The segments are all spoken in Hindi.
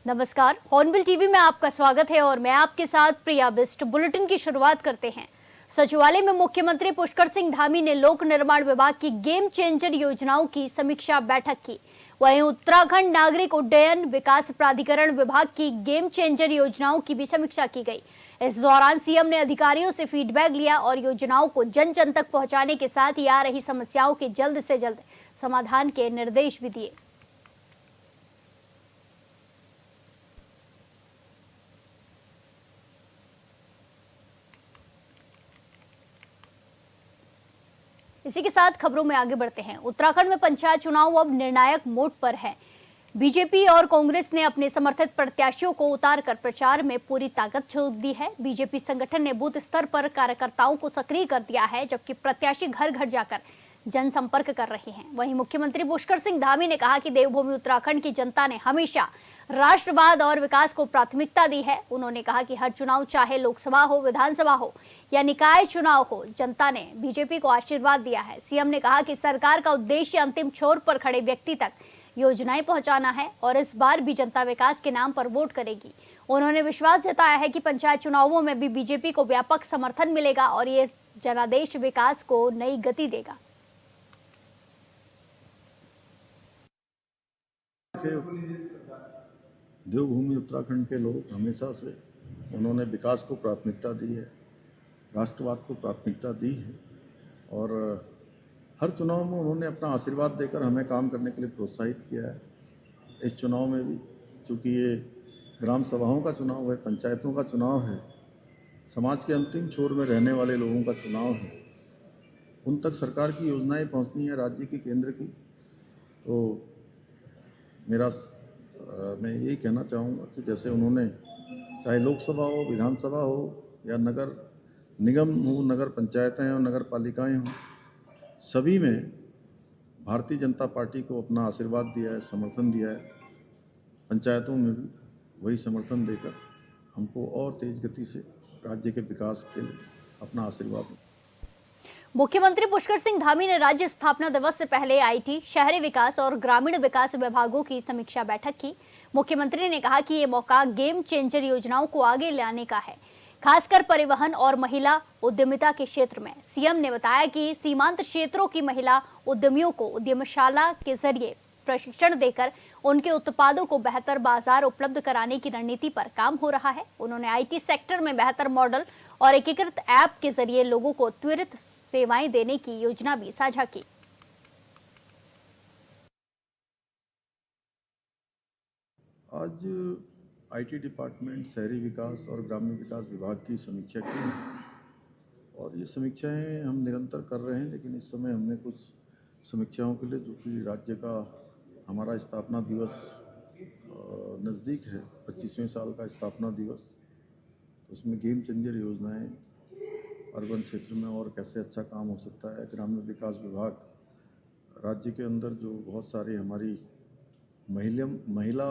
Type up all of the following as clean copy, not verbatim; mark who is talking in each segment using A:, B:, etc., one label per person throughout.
A: नमस्कार, हॉर्नबिल टीवी में आपका स्वागत है और मैं आपके साथ प्रिया बिस्ट। बुलेटिन की शुरुआत करते हैं। सचिवालय में मुख्यमंत्री पुष्कर सिंह धामी ने लोक निर्माण विभाग की गेम चेंजर योजनाओं की समीक्षा बैठक की। वहीं उत्तराखंड नागरिक उड्डयन विकास प्राधिकरण विभाग की गेम चेंजर योजनाओं की भी समीक्षा की गई। इस दौरान सीएम ने अधिकारियों से फीडबैक लिया और योजनाओं को जन जन तक पहुंचाने के साथ ही आ रही समस्याओं के जल्द से जल्द समाधान के निर्देश भी दिए। इसी के साथ खबरों में आगे बढ़ते हैं। उत्तराखंड में पंचायत चुनाव अब निर्णायक मोड पर है। बीजेपी और कांग्रेस ने अपने समर्थित प्रत्याशियों को उतारकर प्रचार में पूरी ताकत झोंक दी है। बीजेपी संगठन ने बूथ स्तर पर कार्यकर्ताओं को सक्रिय कर दिया है, जबकि प्रत्याशी घर घर जाकर जनसंपर्क कर रहे हैं। वहीं मुख्यमंत्री पुष्कर सिंह धामी ने कहा कि देवभूमि उत्तराखंड की जनता ने हमेशा राष्ट्रवाद और विकास को प्राथमिकता दी है। उन्होंने कहा कि हर चुनाव, चाहे लोकसभा हो, विधानसभा हो या निकाय चुनाव हो, जनता ने बीजेपी को आशीर्वाद दिया है। सीएम ने कहा कि सरकार का उद्देश्य अंतिम छोर पर खड़े व्यक्ति तक योजनाएं पहुंचाना है और इस बार भी जनता विकास के नाम पर वोट करेगी। उन्होंने विश्वास जताया है कि पंचायत चुनावों में भी बीजेपी को व्यापक समर्थन मिलेगा और ये जनादेश विकास को नई गति देगा।
B: देवभूमि उत्तराखंड के लोग हमेशा से उन्होंने विकास को प्राथमिकता दी है, राष्ट्रवाद को प्राथमिकता दी है और हर चुनाव में उन्होंने अपना आशीर्वाद देकर हमें काम करने के लिए प्रोत्साहित किया है। इस चुनाव में भी, क्योंकि ये ग्राम सभाओं का चुनाव है, पंचायतों का चुनाव है, समाज के अंतिम छोर में रहने वाले लोगों का चुनाव है, उन तक सरकार की योजनाएं पहुंचनी है, राज्य की, केंद्र की। तो मैं यही कहना चाहूँगा कि जैसे उन्होंने, चाहे लोकसभा हो, विधानसभा हो या नगर निगम हो, नगर पंचायतें हो, नगर पालिकाएँ हों, सभी में भारतीय जनता पार्टी को अपना आशीर्वाद दिया है, समर्थन दिया है। पंचायतों में भी वही समर्थन देकर हमको और तेज गति से राज्य के विकास के लिए अपना आशीर्वाद दिया।
A: मुख्यमंत्री पुष्कर सिंह धामी ने राज्य स्थापना दिवस से पहले आईटी, शहरी विकास और ग्रामीण विकास विभागों की समीक्षा बैठक की। मुख्यमंत्री ने कहा कि ये मौका गेम चेंजर योजनाओं को आगे लाने का है, खासकर परिवहन और महिला उद्यमिता के क्षेत्र में। सीएम ने बताया कि सीमांत क्षेत्रों की महिला उद्यमियों को उद्यमशाला के जरिए प्रशिक्षण देकर उनके उत्पादों को बेहतर बाजार उपलब्ध कराने की रणनीति पर काम हो रहा है। उन्होंने आईटी सेक्टर में बेहतर मॉडल और एकीकृत ऐप के जरिए लोगों को त्वरित सेवाएं देने की योजना भी साझा की।
B: आज आईटी डिपार्टमेंट, शहरी विकास और ग्रामीण विकास विभाग की समीक्षा की है और ये समीक्षाएं हम निरंतर कर रहे हैं, लेकिन इस समय हमने कुछ समीक्षाओं के लिए, जो कि राज्य का हमारा स्थापना दिवस नज़दीक है, 25वें साल का स्थापना दिवस, तो उसमें गेम चेंजर योजनाएं अर्बन क्षेत्र में और कैसे अच्छा काम हो सकता है। ग्रामीण विकास विभाग राज्य के अंदर जो बहुत सारी हमारी महिला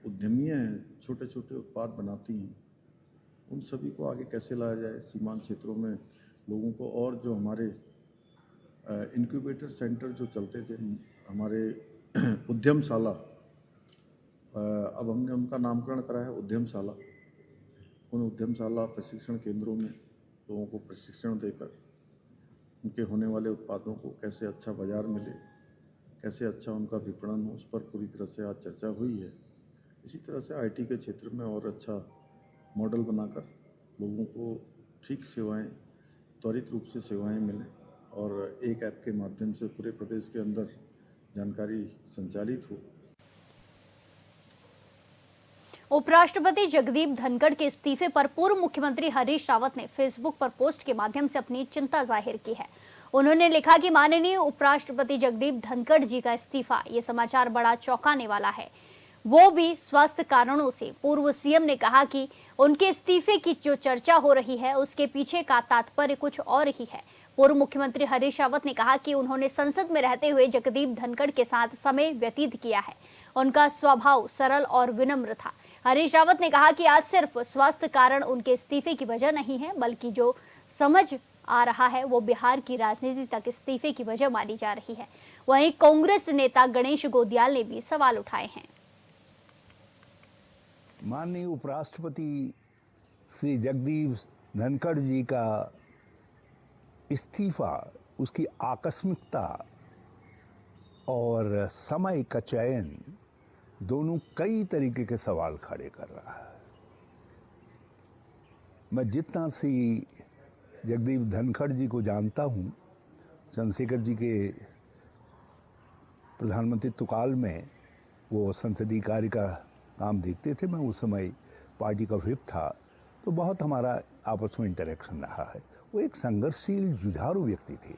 B: उद्यमियाँ हैं, छोटे छोटे उत्पाद बनाती हैं, उन सभी को आगे कैसे लाया जाए। सीमांत क्षेत्रों में लोगों को, और जो हमारे इनक्यूबेटर सेंटर जो चलते थे, हमारे उद्यमशाला, अब हमने उनका नामकरण करा है उद्यमशाला। उन उद्यमशाला प्रशिक्षण केंद्रों में लोगों को प्रशिक्षण देकर उनके होने वाले उत्पादों को कैसे अच्छा बाज़ार मिले, कैसे अच्छा उनका विपणन हो, उस पर पूरी तरह से आज चर्चा हुई है। इसी तरह से आईटी के क्षेत्र में और अच्छा मॉडल बनाकर लोगों को ठीक सेवाएं, त्वरित रूप से सेवाएं मिलें और एक ऐप के माध्यम से पूरे प्रदेश के अंदर जानकारी संचालित हो।
A: उपराष्ट्रपति जगदीप धनखड़ के इस्तीफे पर पूर्व मुख्यमंत्री हरीश रावत ने फेसबुक पर पोस्ट के माध्यम से अपनी चिंता जाहिर की है। उन्होंने लिखा कि माननीय उपराष्ट्रपति जगदीप धनखड़ जी का इस्तीफा, ये समाचार बड़ा चौंकाने वाला है, वो भी स्वास्थ्य कारणों से। पूर्व सीएम ने कहा कि उनके इस्तीफे की जो चर्चा हो रही है उसके पीछे का तात्पर्य कुछ और ही है। पूर्व मुख्यमंत्री हरीश रावत ने कहा कि उन्होंने संसद में रहते हुए जगदीप धनखड़ के साथ समय व्यतीत किया है। उनका स्वभाव सरल और विनम्र था। हरीश रावत ने कहा कि आज सिर्फ स्वास्थ्य कारण उनके इस्तीफे की वजह नहीं है, बल्कि जो समझ आ रहा है वो बिहार की राजनीति तक इस्तीफे की वजह मानी जा रही है। वहीं कांग्रेस नेता गणेश गोदियाल ने भी सवाल उठाए हैं।
C: माननीय उपराष्ट्रपति श्री जगदीप धनखड़ जी का इस्तीफा, उसकी आकस्मिकता और समय का चयन दोनों कई तरीके के सवाल खड़े कर रहा है। मैं जितना सी जगदीप धनखड़ जी को जानता हूँ, चंद्रशेखर जी के प्रधानमंत्रित्व काल में वो संसदीय कार्य का काम देखते थे। मैं उस समय पार्टी का व्हिप था, तो बहुत हमारा आपस में इंटरेक्शन रहा है। वो एक संघर्षशील जुझारू व्यक्ति थे।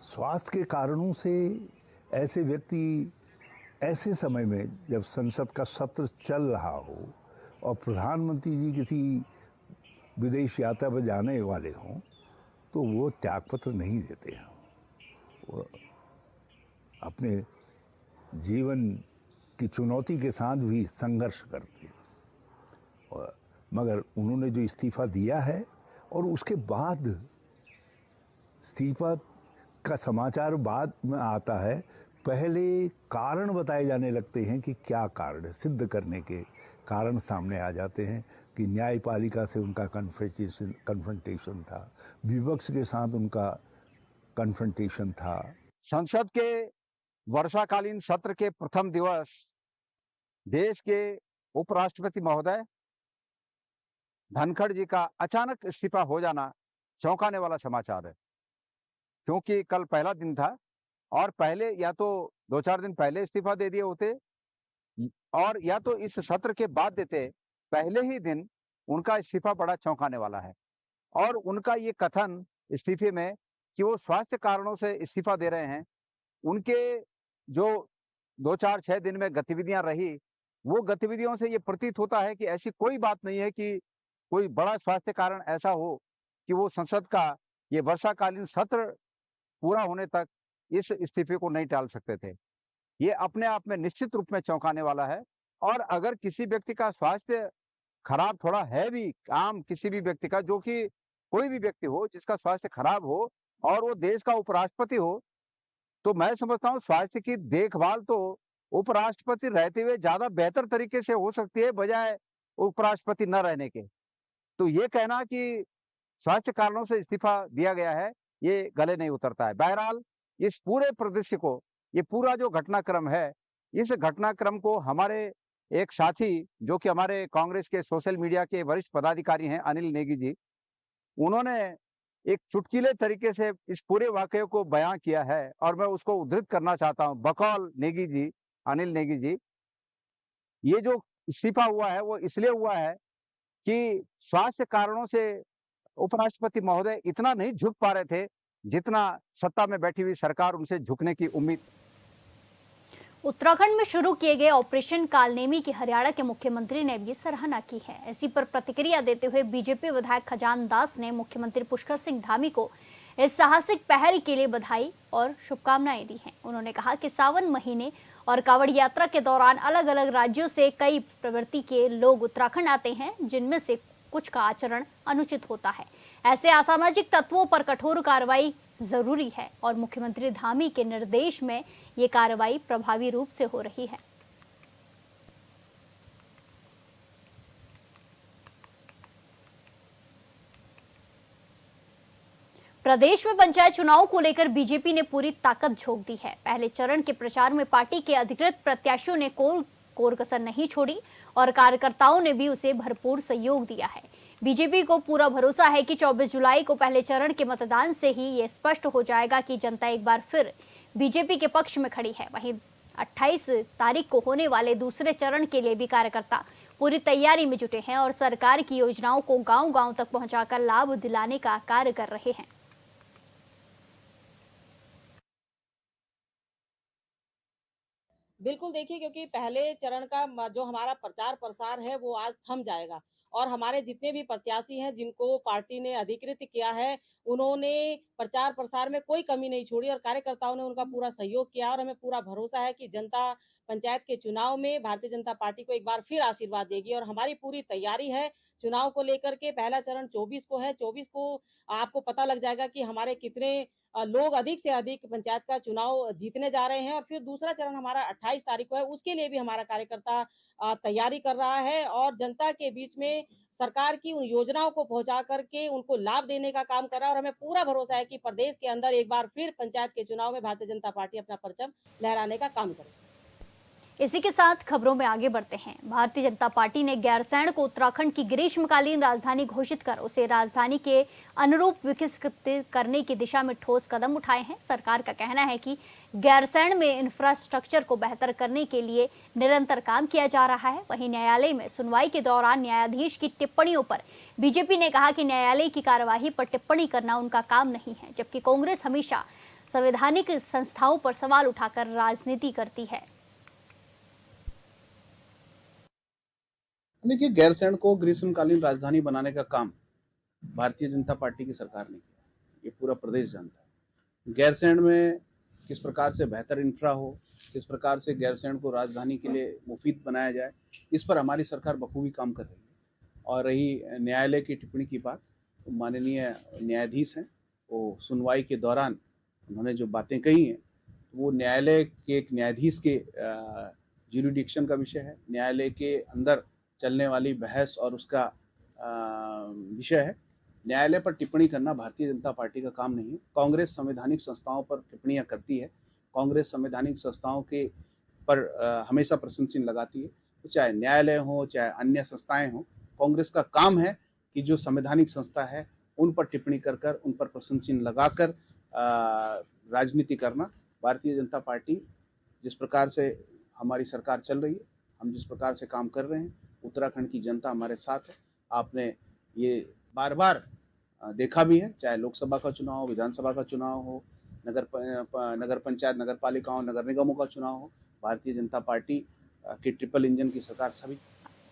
C: स्वास्थ्य के कारणों से ऐसे व्यक्ति ऐसे समय में जब संसद का सत्र चल रहा हो और प्रधानमंत्री जी किसी विदेश यात्रा पर जाने वाले हों, तो वो त्यागपत्र नहीं देते हैं। वो अपने जीवन की चुनौती के साथ भी संघर्ष करते हैं। और मगर उन्होंने जो इस्तीफा दिया है और उसके बाद इस्तीफा का समाचार बाद में आता है, पहले कारण बताए जाने लगते हैं कि क्या कारण है। सिद्ध करने के कारण सामने आ जाते हैं कि न्यायपालिका से उनका कन्फ्रंटेशन था, विपक्ष के साथ उनका कन्फ्रंटेशन था।
D: संसद के वर्षाकालीन सत्र के प्रथम दिवस देश के उपराष्ट्रपति महोदय धनखड़ जी का अचानक इस्तीफा हो जाना चौंकाने वाला समाचार है, क्योंकि कल पहला दिन था और पहले या तो 2-4 दिन पहले इस्तीफा दे दिए होते और या तो इस सत्र के बाद देते। पहले ही दिन उनका इस्तीफा बड़ा चौंकाने वाला है और उनका ये कथन इस्तीफे में कि वो स्वास्थ्य कारणों से इस्तीफा दे रहे हैं, उनके जो 2-4-6 दिन में गतिविधियां रही, वो गतिविधियों से ये प्रतीत होता है कि ऐसी कोई बात नहीं है कि कोई बड़ा स्वास्थ्य कारण ऐसा हो कि वो संसद का ये वर्षाकालीन सत्र पूरा होने तक इस इस्तीफे को नहीं टाल सकते थे। ये अपने आप में निश्चित रूप में चौंकाने वाला है। और अगर किसी व्यक्ति का स्वास्थ्य खराब थोड़ा है भी, आम किसी भी व्यक्ति का, जो कि कोई भी व्यक्ति हो जिसका स्वास्थ्य खराब हो और वो देश का उपराष्ट्रपति हो, तो मैं समझता हूँ स्वास्थ्य की देखभाल तो उपराष्ट्रपति रहते हुए ज्यादा बेहतर तरीके से हो सकती है बजाय उपराष्ट्रपति न रहने के। तो ये कहना कि स्वास्थ्य कारणों से इस्तीफा दिया गया है, ये गले नहीं उतरता है। बहरहाल इस पूरे परिदृश्य को, ये पूरा जो घटनाक्रम है, इस घटनाक्रम को हमारे एक साथी जो कि हमारे कांग्रेस के सोशल मीडिया के वरिष्ठ पदाधिकारी हैं, अनिल नेगी जी, उन्होंने एक चुटकीले तरीके से इस पूरे वाकये को बयां किया है और मैं उसको उद्धृत करना चाहता हूं। बकौल नेगी जी, अनिल नेगी जी, ये जो इस्तीफा हुआ है वो इसलिए हुआ है कि स्वास्थ्य कारणों से उपराष्ट्रपति महोदय इतना नहीं झुक पा रहे थे जितना सत्ता में बैठी हुई सरकार उनसे झुकने की उम्मीद।
A: उत्तराखंड में शुरू किए गए ऑपरेशन कालनेमी की हरियाणा के मुख्यमंत्री ने भी सराहना की है। इसी पर प्रतिक्रिया देते हुए बीजेपी विधायक खजान दास ने मुख्यमंत्री पुष्कर सिंह धामी को इस साहसिक पहल के लिए बधाई और शुभकामनाएं दी हैं। उन्होंने कहा कि सावन महीने और कांवड़ यात्रा के दौरान अलग अलग राज्यों से कई प्रवृत्ति के लोग उत्तराखंड आते हैं, जिनमें से कुछ का आचरण अनुचित होता है। ऐसे असामाजिक तत्वों पर कठोर कार्रवाई जरूरी है और मुख्यमंत्री धामी के निर्देश में ये कार्रवाई प्रभावी रूप से हो रही है। प्रदेश में पंचायत चुनाव को लेकर बीजेपी ने पूरी ताकत झोंक दी है। पहले चरण के प्रचार में पार्टी के अधिकृत प्रत्याशियों ने कोर कसर नहीं छोड़ी और कार्यकर्ताओं ने भी उसे भरपूर सहयोग दिया है। बीजेपी को पूरा भरोसा है कि 24 जुलाई को पहले चरण के मतदान से ही ये स्पष्ट हो जाएगा कि जनता एक बार फिर बीजेपी के पक्ष में खड़ी है। वहीं 28 तारीख को होने वाले दूसरे चरण के लिए भी कार्यकर्ता पूरी तैयारी में जुटे हैं और सरकार की योजनाओं को गांव-गांव तक पहुंचाकर लाभ दिलाने का कार्य कर रहे हैं।
E: बिल्कुल देखिए, क्योंकि पहले चरण का जो हमारा प्रचार प्रसार है वो आज थम जाएगा और हमारे जितने भी प्रत्याशी हैं जिनको पार्टी ने अधिकृत किया है, उन्होंने प्रचार प्रसार में कोई कमी नहीं छोड़ी और कार्यकर्ताओं ने उनका पूरा सहयोग किया और हमें पूरा भरोसा है कि जनता पंचायत के चुनाव में भारतीय जनता पार्टी को एक बार फिर आशीर्वाद देगी और हमारी पूरी तैयारी है चुनाव को लेकर के। पहला चरण 24 को है। 24 को आपको पता लग जाएगा कि हमारे कितने लोग अधिक से अधिक पंचायत का चुनाव जीतने जा रहे हैं। और फिर दूसरा चरण हमारा 28 तारीख को है, उसके लिए भी हमारा कार्यकर्ता तैयारी कर रहा है और जनता के बीच में सरकार की उन योजनाओं को पहुंचा करके उनको लाभ देने का काम कर रहा है। और हमें पूरा भरोसा है कि प्रदेश के अंदर एक बार फिर पंचायत के चुनाव में भारतीय जनता पार्टी अपना परचम लहराने का काम करेगी।
A: इसी के साथ खबरों में आगे बढ़ते हैं। भारतीय जनता पार्टी ने गैरसैंण को उत्तराखंड की ग्रीष्मकालीन राजधानी घोषित कर उसे राजधानी के अनुरूप विकसित करने की दिशा में ठोस कदम उठाए हैं। सरकार का कहना है कि गैरसैंण में इंफ्रास्ट्रक्चर को बेहतर करने के लिए निरंतर काम किया जा रहा है। वहीं न्यायालय में सुनवाई के दौरान न्यायाधीश की टिप्पणियों पर बीजेपी ने कहा कि न्यायालय की कार्यवाही पर टिप्पणी करना उनका काम नहीं है, जबकि कांग्रेस हमेशा संवैधानिक संस्थाओं पर सवाल उठाकर राजनीति करती है।
F: देखिए, गैरसैंण को ग्रीष्मकालीन राजधानी बनाने का काम भारतीय जनता पार्टी की सरकार ने किया, ये पूरा प्रदेश जानता है। गैरसैंण में किस प्रकार से बेहतर इंफ्रा हो, किस प्रकार से गैरसैंण को राजधानी के लिए मुफीद बनाया जाए, इस पर हमारी सरकार बखूबी काम कर रही है। और रही न्यायालय की टिप्पणी की बात, तो माननीय न्यायाधीश हैं, वो सुनवाई के दौरान उन्होंने जो बातें कही हैं वो न्यायालय के एक न्यायाधीश के ज्यूरिडिक्शन का विषय है, न्यायालय के अंदर चलने वाली बहस और उसका विषय है। न्यायालय पर टिप्पणी करना भारतीय जनता पार्टी का काम नहीं है। कांग्रेस संवैधानिक संस्थाओं पर टिप्पणियां करती है, कांग्रेस संवैधानिक संस्थाओं के पर हमेशा प्रश्न चिन्ह लगाती है। तो चाहे न्यायालय हो, चाहे अन्य संस्थाएं हो, कांग्रेस का काम है कि जो संवैधानिक संस्था है उन पर टिप्पणी कर कर, उन पर प्रश्न चिन्ह लगाकर राजनीति करना। भारतीय जनता पार्टी जिस प्रकार से हमारी सरकार चल रही है, हम जिस प्रकार से काम कर रहे हैं, उत्तराखंड की जनता हमारे साथ है। आपने ये बार बार देखा भी है, चाहे लोकसभा का चुनाव हो, विधानसभा का चुनाव हो, नगर पंचायत, नगर पालिकाओं, नगर निगमों का चुनाव हो, भारतीय जनता पार्टी की ट्रिपल इंजन की सरकार सभी।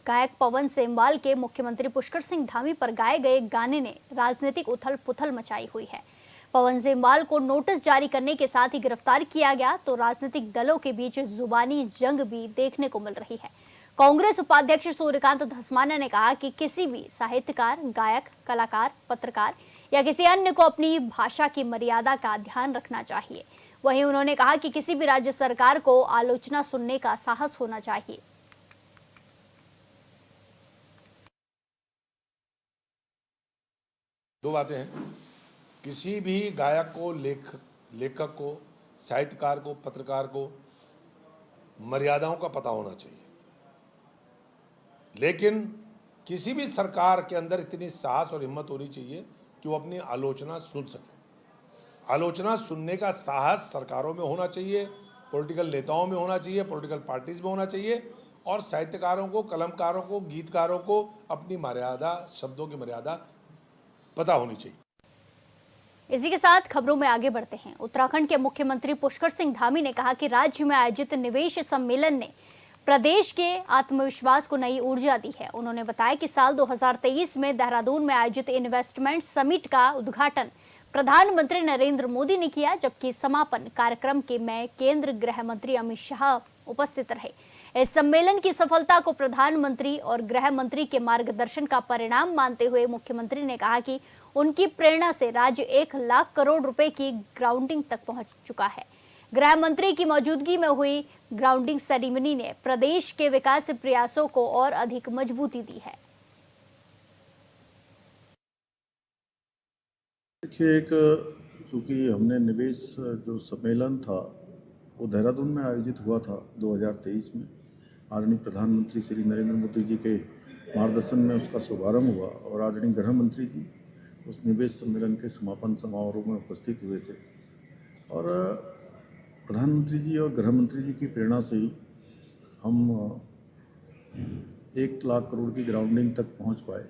A: गायक पवन सेमवाल के मुख्यमंत्री पुष्कर सिंह धामी पर गाए गए गाने ने राजनीतिक उथल पुथल मचाई हुई है। पवन सेमवाल को नोटिस जारी करने के साथ ही गिरफ्तार किया गया तो राजनीतिक दलों के बीच जुबानी जंग भी देखने को मिल रही है। कांग्रेस उपाध्यक्ष सूर्यकांत धस्माना ने कहा कि किसी भी साहित्यकार, गायक, कलाकार, पत्रकार या किसी अन्य को अपनी भाषा की मर्यादा का ध्यान रखना चाहिए। वहीं उन्होंने कहा कि किसी भी राज्य सरकार को आलोचना सुनने का साहस होना चाहिए।
G: दो बातें हैं, किसी भी गायक को, लेखक को, साहित्यकार को, पत्रकार को मर्यादाओं का पता होना चाहिए, लेकिन किसी भी सरकार के अंदर इतनी साहस और हिम्मत होनी चाहिए कि वो अपनी आलोचना सुन सके। आलोचना सुनने का साहस सरकारों में होना चाहिए, पॉलिटिकल नेताओं में होना चाहिए, पॉलिटिकल पार्टीज में होना चाहिए, और साहित्यकारों को, कलमकारों को, गीतकारों को अपनी मर्यादा, शब्दों की मर्यादा पता होनी चाहिए।
A: इसी के साथ खबरों में आगे बढ़ते हैं। उत्तराखंड के मुख्यमंत्री पुष्कर सिंह धामी ने कहा कि राज्य में आयोजित निवेश सम्मेलन ने प्रदेश के आत्मविश्वास को नई ऊर्जा दी है। उन्होंने बताया कि साल 2023 में देहरादून में आयोजित इन्वेस्टमेंट समिट का उद्घाटन प्रधानमंत्री नरेंद्र मोदी ने किया, जबकि समापन कार्यक्रम में केंद्रीय गृह मंत्री अमित शाह उपस्थित रहे। इस सम्मेलन की सफलता को प्रधानमंत्री और गृह मंत्री के मार्गदर्शन का परिणाम मानते हुए मुख्यमंत्री ने कहा कि उनकी प्रेरणा से राज्य 1 लाख करोड़ रुपए की ग्राउंडिंग तक पहुंच चुका है। गृह मंत्री की मौजूदगी में हुई ग्राउंडिंग सेरेमनी ने प्रदेश के विकास प्रयासों को और अधिक मजबूती दी है।
B: देखिए, एक चूँकि हमने निवेश जो सम्मेलन था वो देहरादून में आयोजित हुआ था 2023 में, आदरणीय प्रधानमंत्री श्री नरेंद्र मोदी जी के मार्गदर्शन में उसका शुभारंभ हुआ और आदरणीय गृह मंत्री जी उस निवेश सम्मेलन के समापन समारोह में उपस्थित हुए थे। और प्रधानमंत्री जी और गृह मंत्री जी की प्रेरणा से ही हम 1 लाख करोड़ की ग्राउंडिंग तक पहुंच पाए।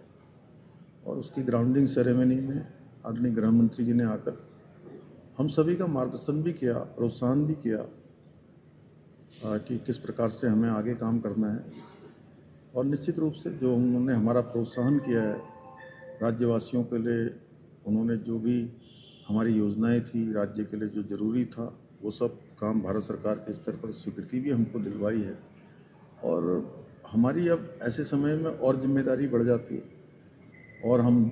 B: और उसकी ग्राउंडिंग सेरेमनी में आदरणीय गृह मंत्री जी ने आकर हम सभी का मार्गदर्शन भी किया, प्रोत्साहन भी किया कि किस प्रकार से हमें आगे काम करना है। और निश्चित रूप से जो उन्होंने हमारा प्रोत्साहन किया है राज्यवासियों के लिए, उन्होंने जो भी हमारी योजनाएं थी राज्य के लिए जो ज़रूरी था वो सब काम भारत सरकार के स्तर पर स्वीकृति भी हमको दिलवाई है। और हमारी अब ऐसे समय में और जिम्मेदारी बढ़ जाती है और हम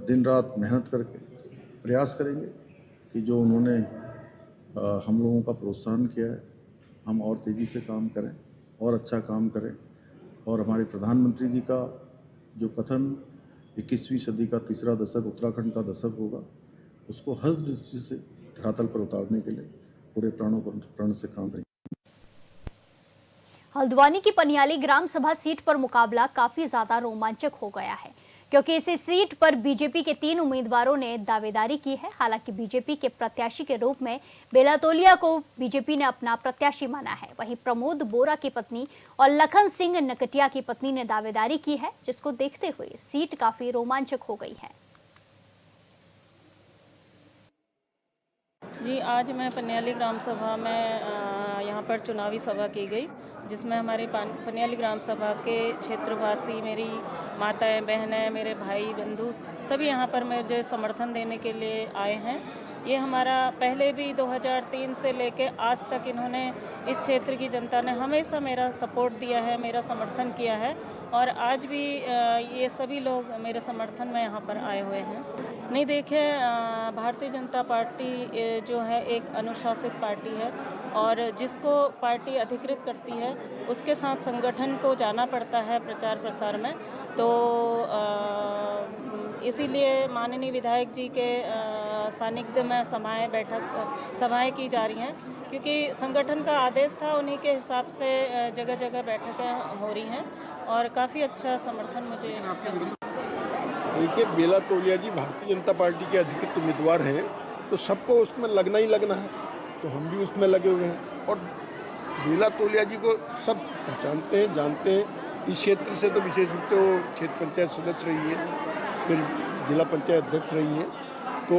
B: दिन रात मेहनत करके प्रयास करेंगे कि जो उन्होंने हम लोगों का प्रोत्साहन किया है, हम और तेज़ी से काम करें और अच्छा काम करें, और हमारे प्रधानमंत्री जी का जो कथन 21वीं सदी का तीसरा दशक उत्तराखंड का दशक होगा, उसको हर दृष्टि से धरातल पर उतारने के लिए पूरे प्राण से काम करेंगे।
A: हल्द्वानी की पनियाली ग्राम सभा सीट पर मुकाबला काफी ज्यादा रोमांचक हो गया है, क्योंकि इस सीट पर बीजेपी के 3 उम्मीदवारों ने दावेदारी की है। हालांकि बीजेपी के प्रत्याशी के रूप में बेला तोलिया को बीजेपी ने अपना प्रत्याशी माना है। वहीं प्रमोद बोरा की पत्नी और लखन सिंह नकटिया की पत्नी ने दावेदारी की है, जिसको देखते हुए सीट काफी रोमांचक हो गई है।
H: जी, आज मैं पनियाली ग्राम सभा में यहाँ पर चुनावी सभा की गई, जिसमें हमारी पनियाली ग्राम सभा के क्षेत्रवासी, मेरी माताएं, बहनें, मेरे भाई बंधु सभी यहाँ पर मुझे समर्थन देने के लिए आए हैं। ये हमारा पहले भी 2003 से लेके आज तक इन्होंने इस क्षेत्र की जनता ने हमेशा मेरा सपोर्ट दिया है, मेरा समर्थन किया है, और आज भी ये सभी लोग मेरे समर्थन में यहाँ पर आए हुए हैं। नहीं, देखिए, भारतीय जनता पार्टी जो है एक अनुशासित पार्टी है, और जिसको पार्टी अधिकृत करती है उसके साथ संगठन को जाना पड़ता है प्रचार प्रसार में। तो इसीलिए माननीय विधायक जी के सानिध्य में सभाएं की जा रही हैं, क्योंकि संगठन का आदेश था, उन्हीं के हिसाब से जगह जगह बैठकें हो रही हैं, और काफ़ी अच्छा समर्थन मुझे।
I: देखिए, बेला तोलिया जी भारतीय जनता पार्टी के अधिकृत उम्मीदवार हैं, तो सबको उसमें लगना ही लगना है, तो हम भी उसमें लगे हुए हैं। और बेला तोलिया जी को सब पहचानते हैं, जानते हैं। इस क्षेत्र से तो विशेष रूप से वो क्षेत्र पंचायत सदस्य रही है, फिर जिला पंचायत अध्यक्ष रही है, तो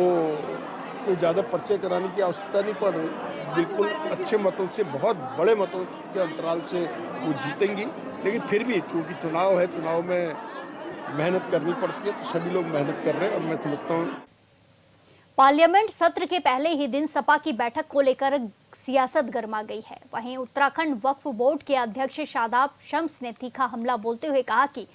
I: कोई ज़्यादा परिचय कराने की आवश्यकता नहीं पड़ रही। बिल्कुल अच्छे मतों से, बहुत बड़े मतों के अंतराल से वो जीतेंगी। लेकिन फिर भी क्योंकि चुनाव है, चुनाव में मेहनत करनी पड़ती है, तो सभी लोग मेहनत कर रहे हैं, और मैं समझता हूँ।
A: पार्लियामेंट सत्र के पहले ही दिन सपा की बैठक को लेकर सियासत गर्मा गई है। वहीं उत्तराखंड वक्फ बोर्ड के अध्यक्ष शादाब शम्स ने तीखा हमला बोलते हुए कहा कि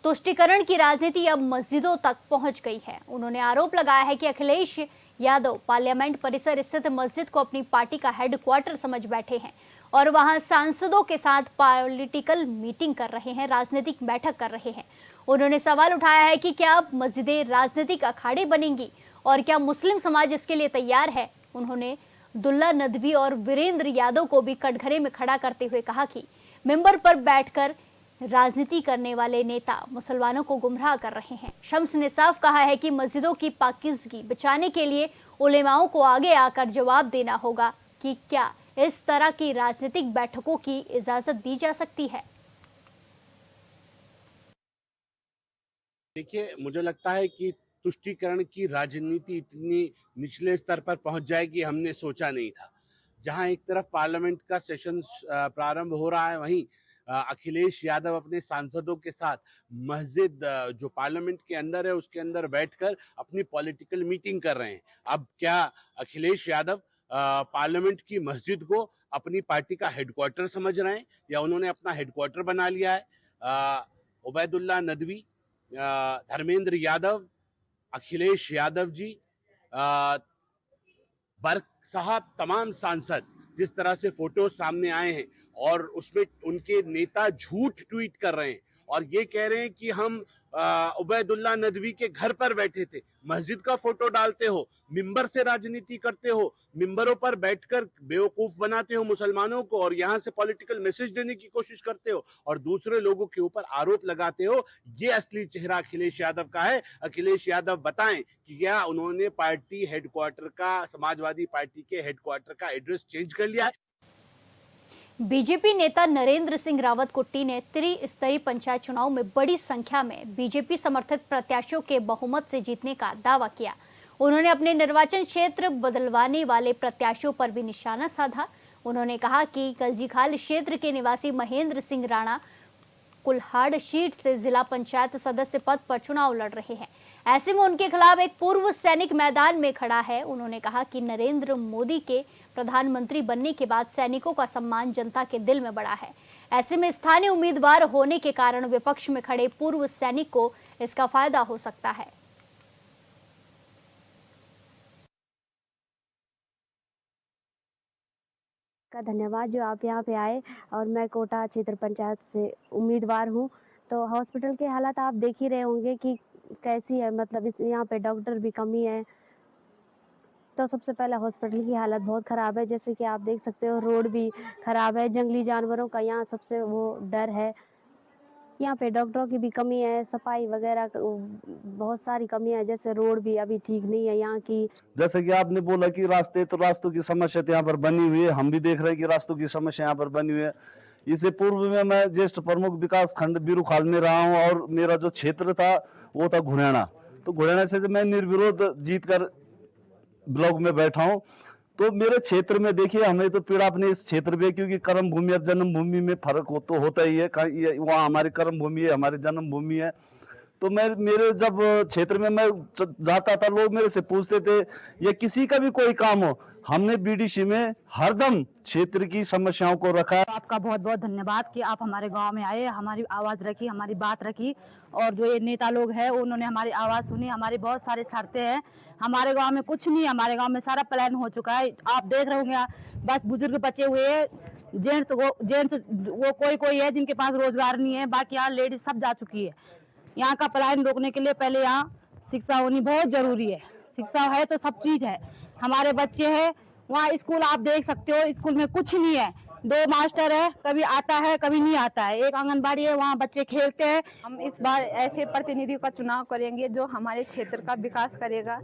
A: तुष्टीकरण की राजनीति अब मस्जिदों तक पहुंच गई है। उन्होंने आरोप लगाया है कि अखिलेश यादव पार्लियामेंट परिसर स्थित मस्जिद को अपनी पार्टी का हेडक्वार्टर समझ बैठे हैं और वहां सांसदों के साथ पॉलिटिकल मीटिंग कर रहे हैं, राजनीतिक बैठक कर रहे हैं। उन्होंने सवाल उठाया है कि क्या अब मस्जिदें राजनीतिक अखाड़े बनेंगी और क्या मुस्लिम समाज इसके लिए तैयार है। उन्होंने दुल्ला नदवी और वीरेंद्र यादव को भी कटघरे में खड़ा करते हुए कहा कि मेंबर पर बैठकर राजनीति करने वाले नेता मुसलमानों को गुमराह कर रहे हैं। शम्स ने साफ कहा है कि मस्जिदों की पाकीज़गी बचाने के लिए उलेमाओं को आगे आकर जवाब देना होगा कि क्या इस तरह की राजनीतिक बैठकों की इजाजत दी जा सकती है।
J: देखिए, मुझे लगता है कि तुष्टीकरण की राजनीति इतनी निचले स्तर पर पहुंच जाएगी, हमने सोचा नहीं था। जहां एक तरफ पार्लियामेंट का सेशन प्रारंभ हो रहा है, वहीं अखिलेश यादव अपने सांसदों के साथ मस्जिद जो पार्लियामेंट के अंदर है उसके अंदर बैठकर अपनी पॉलिटिकल मीटिंग कर रहे हैं। अब क्या अखिलेश यादव पार्लियामेंट की मस्जिद को अपनी पार्टी का हेडक्वार्टर समझ रहे हैं, या उन्होंने अपना हेडक्वार्टर बना लिया है? उबैदुल्ला नदवी, धर्मेंद्र यादव, अखिलेश यादव जी, बर्क साहब, तमाम सांसद जिस तरह से फोटो सामने आए हैं और उसमें उनके नेता झूठ ट्वीट कर रहे हैं और ये कह रहे हैं कि हम उबैदुल्ला नदवी के घर पर बैठे थे। मस्जिद का फोटो डालते हो, मिंबर से राजनीति करते हो, मिंबरों पर बैठकर बेवकूफ बनाते हो मुसलमानों को और यहाँ से पॉलिटिकल मैसेज देने की कोशिश करते हो और दूसरे लोगों के ऊपर आरोप लगाते हो। ये असली चेहरा अखिलेश यादव का है। अखिलेश यादव बताएं कि क्या उन्होंने पार्टी हेडक्वार्टर का, समाजवादी पार्टी के हेडक्वार्टर का एड्रेस चेंज कर लिया है?
A: बीजेपी नेता नरेंद्र सिंह रावत कुट्टी ने त्रिस्तरीय पंचायत चुनाव में बड़ी संख्या में बीजेपी समर्थित प्रत्याशियों के बहुमत से जीतने का दावा किया। उन्होंने अपने निर्वाचन क्षेत्र बदलवाने वाले प्रत्याशियों पर भी निशाना साधा। उन्होंने कहा कि कलजीखाल क्षेत्र के निवासी महेंद्र सिंह राणा कुल्हाड़ सीट से जिला पंचायत सदस्य पद पर चुनाव लड़ रहे हैं। ऐसे में उनके खिलाफ एक पूर्व सैनिक मैदान में खड़ा है। उन्होंने कहा कि नरेंद्र मोदी के प्रधानमंत्री बनने के बाद सैनिकों का सम्मान जनता के दिल में बढ़ा है। ऐसे में स्थानीय उम्मीदवार होने के कारण विपक्ष में खड़े पूर्व सैनिक को इसका फायदा हो सकता है।
K: का धन्यवाद जो आप यहाँ पे आए। और मैं कोटा क्षेत्र पंचायत से उम्मीदवार हूँ। तो हॉस्पिटल के हालात आप देख ही रहे होंगे कि कैसी है, मतलब इस यहाँ पे डॉक्टर भी कमी है। तो सबसे पहले हॉस्पिटल की हालत बहुत ख़राब है, जैसे कि आप देख सकते हो रोड भी ख़राब है। जंगली जानवरों का यहाँ सबसे वो डर है। यहाँ पे डॉक्टरों की भी कमी है, सफाई वगैरह बहुत सारी कमियां है, जैसे रोड भी अभी ठीक नहीं है यहाँ की।
L: जैसे कि आपने बोला कि रास्तों की समस्या तो यहाँ पर बनी हुई है, हम भी देख रहे हैं कि रास्तों की समस्या यहाँ पर बनी हुई है। इससे पूर्व में मैं ज्येष्ठ प्रमुख विकास खंड बीरूखाल में रहा हूँ और मेरा जो क्षेत्र था वो था घुड़ैना। तो घुड़ैना से मैं निर्विरोध जीतकर ब्लॉक में बैठा हूँ। तो मेरे क्षेत्र में देखिए, हमें तो पीड़ा अपने इस क्षेत्र में, क्योंकि कर्म भूमि और जन्म भूमि में फर्क तो होता ही है। वहाँ हमारी कर्म भूमि है, हमारी जन्म भूमि है। तो मेरे जब क्षेत्र में मैं जाता था, लोग मेरे से पूछते थे या किसी का भी कोई काम हो, हमने बीडीसी में हरदम क्षेत्र की समस्याओं को रखा।
M: आपका बहुत बहुत धन्यवाद कि आप हमारे गांव में आए, हमारी आवाज़ रखी, हमारी बात रखी। और जो ये नेता लोग हैं उन्होंने हमारी आवाज़ सुनी। हमारी बहुत सारी शर्तें हैं, हमारे गांव में कुछ नहीं, हमारे गांव में सारा प्लान हो चुका है। आप देख रहे होंगे, बस बुजुर्ग बचे हुए हैं, जेंट्स वो कोई है जिनके पास रोजगार नहीं है, बाकी यहाँ लेडीज सब जा चुकी है। यहाँ का पलायन रोकने के लिए पहले यहाँ शिक्षा होनी बहुत जरूरी है। शिक्षा है तो सब चीज़ है। हमारे बच्चे हैं वहाँ, स्कूल आप देख सकते हो, स्कूल में कुछ नहीं है। 2 मास्टर है, कभी आता है कभी नहीं आता है। एक आंगनबाड़ी है, वहाँ बच्चे खेलते हैं। हम इस बार ऐसे प्रतिनिधि का चुनाव करेंगे जो हमारे क्षेत्र का विकास करेगा।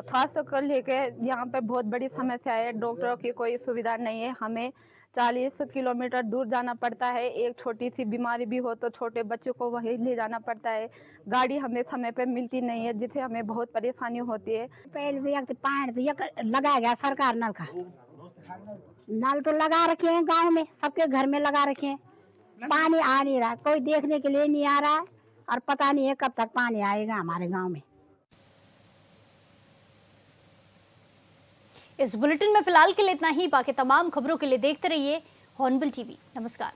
M: खास कर लेकर यहाँ पे बहुत बड़ी समस्या है, डॉक्टरों की कोई सुविधा नहीं है। हमें 40 किलोमीटर दूर जाना पड़ता है। एक छोटी सी बीमारी भी हो तो छोटे बच्चों को वहीं ले जाना पड़ता है। गाड़ी हमें समय पे मिलती नहीं है, जिससे हमें बहुत परेशानी होती है।
N: पहले से लगाया गया सरकार नल का, नल तो लगा रखे हैं गांव में, सबके घर में लगा रखे हैं। पानी आ नहीं रहा, कोई देखने के लिए नहीं आ रहा और पता नहीं है कब तक पानी आएगा हमारे गाँव में।
A: इस बुलेटिन में फिलहाल के लिए इतना ही। बाकी तमाम खबरों के लिए देखते रहिए हॉर्नबिल टीवी। नमस्कार।